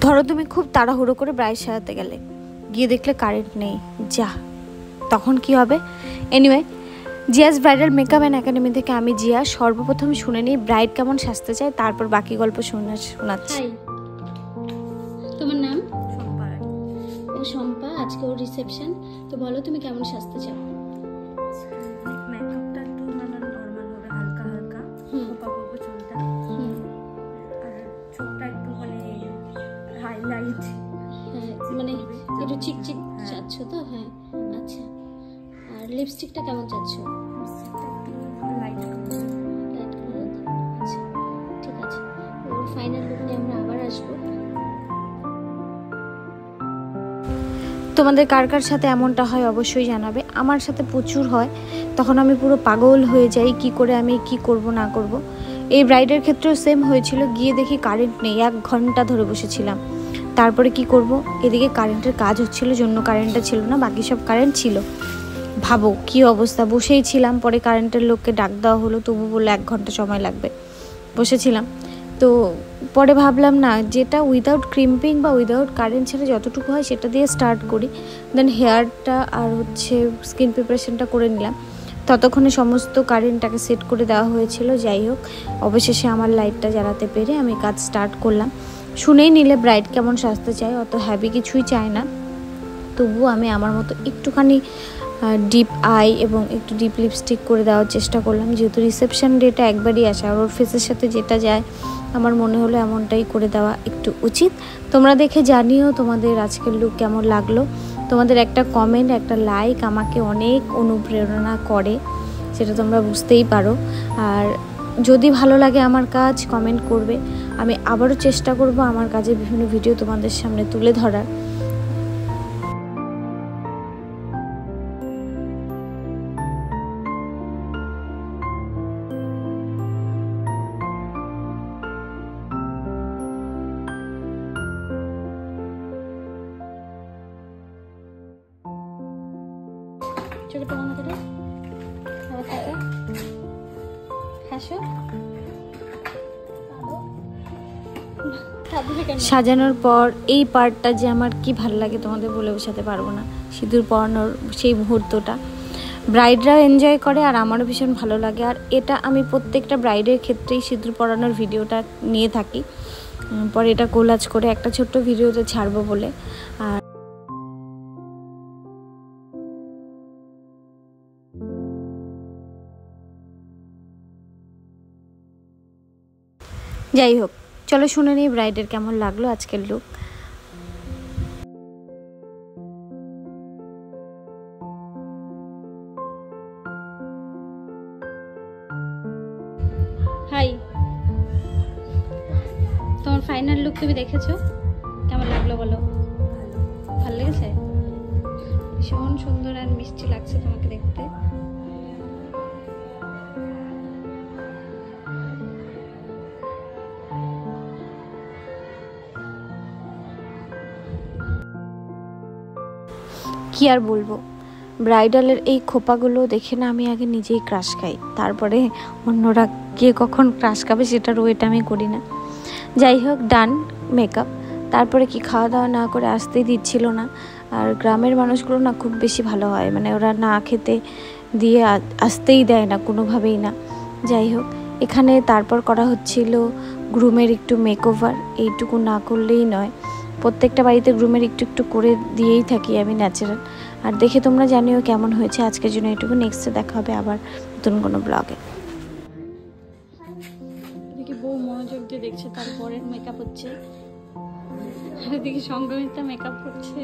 ধরো তুমি খুব তাড়াহুড়ো করে ব্রাইড সাজাতে গেলে, গিয়ে দেখলে কারেন্ট নেই, যা তখন কি হবে? Anyway, Zia's bridal makeup and academy থেকে আমি জিয়া। সর্বপ্রথম শুনে নিই ব্রাইড কেমন সাজতে চায়, তারপর বাকি গল্প শোনাচ্ছি। তোমার নাম? শম্পা। ও শম্পা, আজকে ওর রিসেপশন, তো বলো তুমি কেমন সাজতে চাও? মেকআপটা একটু নর্মাল হবে, হালকা হালকা খোপা খোপা চুলটা, আর চোখটা একটু মানে হাইলাইট, মানে একটু চিকচিক চাচ্ছ তো? হ্যাঁ, আচ্ছা। আর লিপস্টিকটা কেমন চাচ্ছ? Light colour. আচ্ছা, ঠিক আছে। ওর ফাইনাল লুক নিয়ে আমরা আবার আসবো। তোমাদের কার কার সাথে এমনটা হয় অবশ্যই জানাবে। আমার সাথে প্রচুর হয়, তখন আমি পুরো পাগল হয়ে যাই কি করে আমি কি করব না করব। এই ব্রাইডের ক্ষেত্রেও সেম হয়েছিল, গিয়ে দেখি কারেন্ট নেই, 1 ঘন্টা ধরে বসেছিলাম। তারপরে কি করব, এদিকে কারেন্টের কাজ হচ্ছিল জন্য কারেন্টটা ছিল না, বাকি সব কারেন্ট ছিল। ভাবো কি অবস্থা, বসেই ছিলাম। পরে কারেন্টের লোককে ডাক দেওয়া হলো, তবু বললো 1 ঘন্টা সময় লাগবে। বসেছিলাম তো পরে ভাবলাম না, যেটা উইদাউট ক্রিম্পিং বা উইদাউট কারেন্ট ছাড়া যতটুকু হয় সেটা দিয়ে স্টার্ট করি। দেন হেয়ারটা আর স্কিন প্রিপারেশনটা করে নিলাম। ততক্ষণে সমস্ত কারেন্টটাকে সেট করে দেওয়া হয়েছিল। যাই হোক, অবশেষে আমার লাইটটা জ্বালাতে পেরে আমি কাজ স্টার্ট করলাম। শুনেই নিলে ব্রাইড কেমন সাজতে চায়, অত হ্যাভি কিছুই চায় না। তবুও আমি আমার মতো একটুখানি ডিপ আই এবং একটু ডিপ লিপস্টিক করে দেওয়ার চেষ্টা করলাম, যেহেতু রিসেপশন ডেটা একবারই আসে আর ওর ফেসের সাথে যেটা যায় আমার মনে হলো এমনটাই করে দেওয়া একটু উচিত। তোমরা দেখে জানিও তোমাদের আজকের লুক কেমন লাগলো। তোমাদের একটা কমেন্ট, একটা লাইক আমাকে অনেক অনুপ্রেরণা করে, সেটা তোমরা বুঝতেই পারো। আর যদি ভালো লাগে আমার কাজ, কমেন্ট করবে। আমি আবারও চেষ্টা করব আমার কাজের বিভিন্ন ভিডিও তোমাদের সামনে তুলে ধরার। সাজানোর পর এই পার্টটা যে আমার কি ভালো লাগে তোমাদের বলে বোঝাতে পারবো না। সিঁদুর পরানোর সেই মুহূর্তটা ব্রাইডরাও এনজয় করে আর আমারও ভীষণ ভালো লাগে। আর এটা আমি প্রত্যেকটা ব্রাইডের ক্ষেত্রেই সিঁদুর পরানোর ভিডিওটা নিয়ে থাকি, পরে এটা কোলাজ করে একটা ছোট্ট ভিডিওতে ছাড়বো বলে। আর যাই হোক, চলো শুনে নিই ব্রাইডের কেমন লাগলো আজকের লুক। হাই, তোমার ফাইনাল লুক তুমি দেখেছো, কেমন লাগলো বলো? ভালো লেগেছে? ভীষণ সুন্দর আর মিষ্টি লাগছে তোমাকে দেখতে। কি আর বলবো, ব্রাইডালের এই খোপাগুলো দেখে না আমি আগে নিজেই ক্রাশ খাই, তারপরে অন্যরা কে কখন ক্রাশ খাবে সেটার ওয়েটা আমি করি না। যাই হোক, ডান মেকআপ। তারপরে কি খাওয়া দাওয়া না করে আসতেই দিচ্ছিল না। আর গ্রামের মানুষগুলো না খুব বেশি ভালো হয়, মানে ওরা না খেতে দিয়ে আসতেই দেয় না কোনোভাবেই না। যাই হোক, এখানে তারপর করা হচ্ছিল গ্রুমের একটু মেকওভার। এইটুকু না করলেই নয়, প্রত্যেকটা বাড়িতে গ্রুমের একটু একটু করে দিয়েই থাকি আমি ন্যাচারাল। আর দেখে তোমরা জানিও কেমন হয়েছে। আজকের জন্য এটুকু, নেক্সটে দেখা হবে আবার নতুন কোনো ব্লগে। দেখি বউ মনোযোগ দিয়ে দেখছে, তারপরে মেকআপ হচ্ছে। আর এদিকে সংগমিতা মেকআপ করছে।